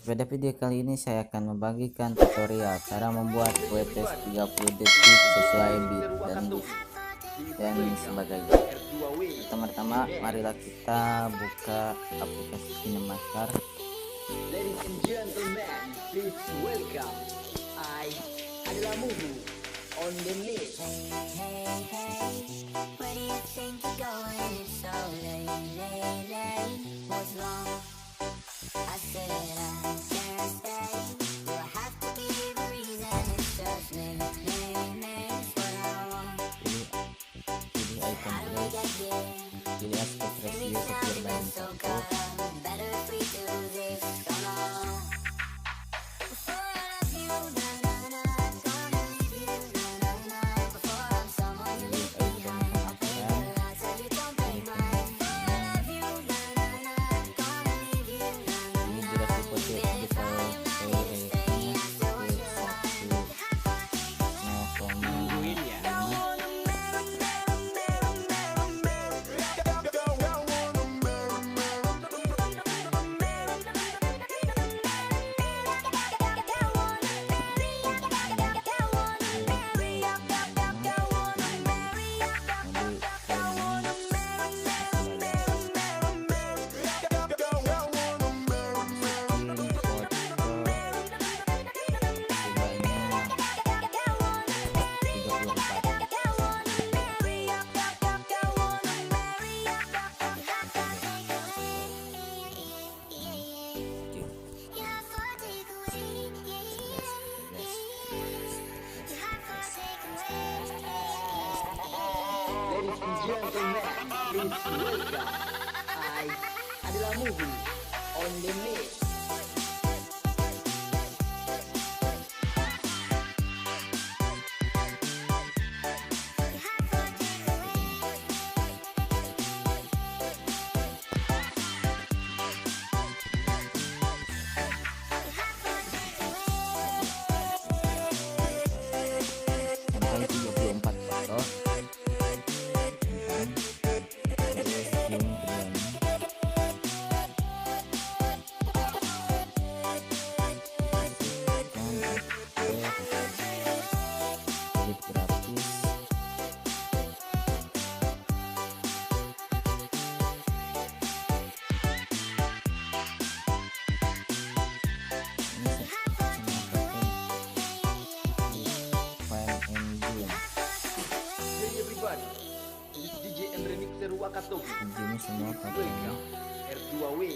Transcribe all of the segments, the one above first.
Pada video kali ini saya akan membagikan tutorial cara membuat quetes 30 detik sesuai beat dan sebagainya. Pertama-tama marilah kita buka aplikasi KineMaster. Ladies and gentlemen, please welcome. I adalah Mubu on the mix. Where do you think you're going? It's so late. What's wrong? I said I can't stay. Do I have to give a reason? It's just me. It's what I want. Pilih icon trace, pilih aspect ratio Maybe now setir we've been so banding 1. caught up. Better if we do this. Come on. Before I love you, gonna leave you, before I'm someone you leave behind. I'll pay the lies so you don't pay mine. Before I love you, gonna leave you, Ini durasi potret default ratingnya ke 1,5. Ladies and gentlemen, please welcome. I adalah Mubu on the mix. Sampai 34 foto. Terus zoom keduanya. Edit grafis. Ini file engine. Hey everybody, this is DJ and Remixer Wakatobi. Engine semua pakai ini. Welcome, R2W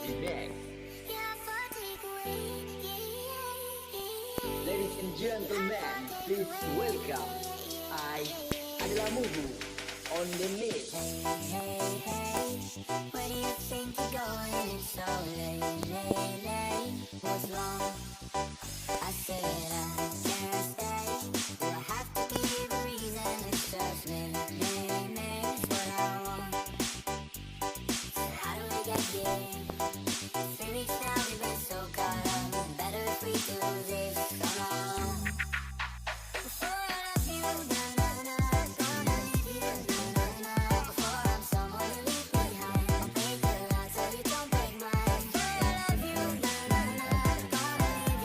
Remix. Ladies and gentlemen, please welcome. I adalah Mubu on the mix. Where do you think you're going? It's so late. What's wrong? I said I can't stay. Do I have to give a reason? It's just me. It's what I want. So how do we get here? 3 weeks now we've been so caught up. Better if we do this. Come on. Before I love you, gonna leave you, before I'm someone you leave behind. I'll break the lies so you don't break mine. Before I love you, gonna leave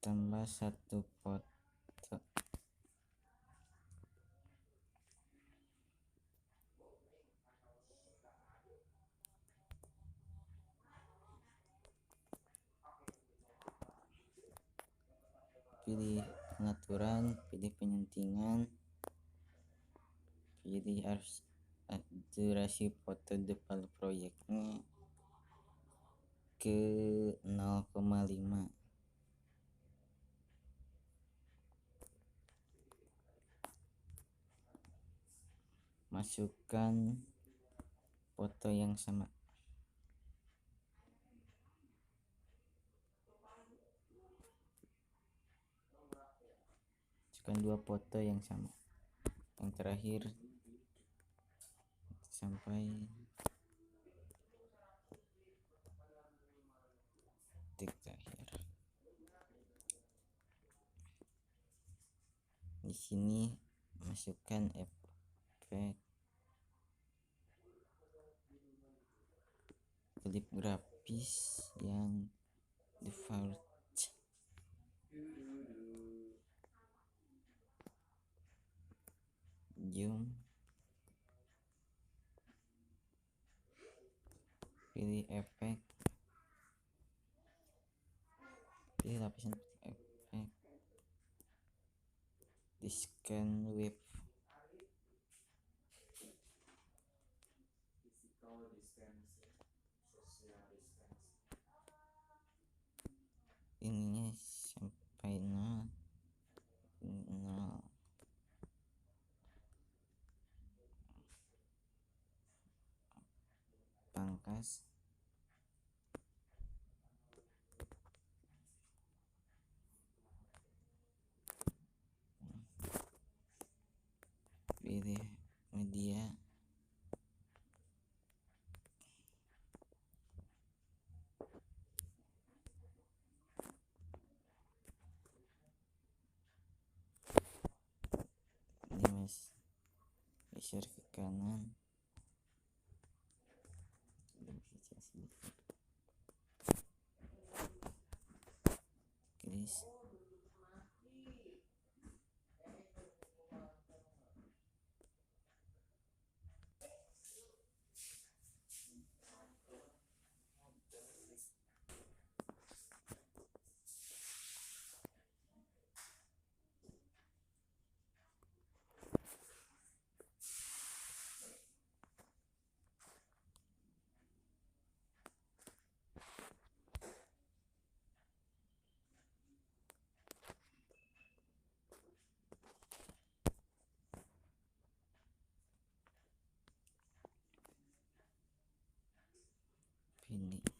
tambah satu foto. Pilih pengaturan, pilih penyentingan, pilih harus durasi foto depan proyeknya ke 0,5. Masukkan foto yang sama. Masukkan 2 foto yang sama. Yang terakhir sampai detik terakhir. Di sini masukkan efek klip grafis yang default. Zoom, pilih efek, pilih lapisan efek, di scan wave. Ininya sampai 0. Pangkas. Pilih media. Ini mas geser ke kanan. Kris.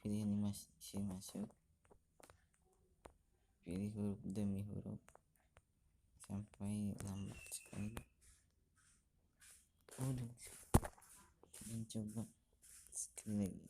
Pilih animasi masuk, pilih huruf demi huruf sampai lambat sekali. Dan coba sekali lagi.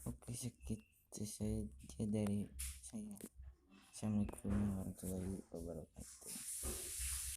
Oke, segitu saja dari saya. Assalamualaikum warahmatullahi wabarakatuh.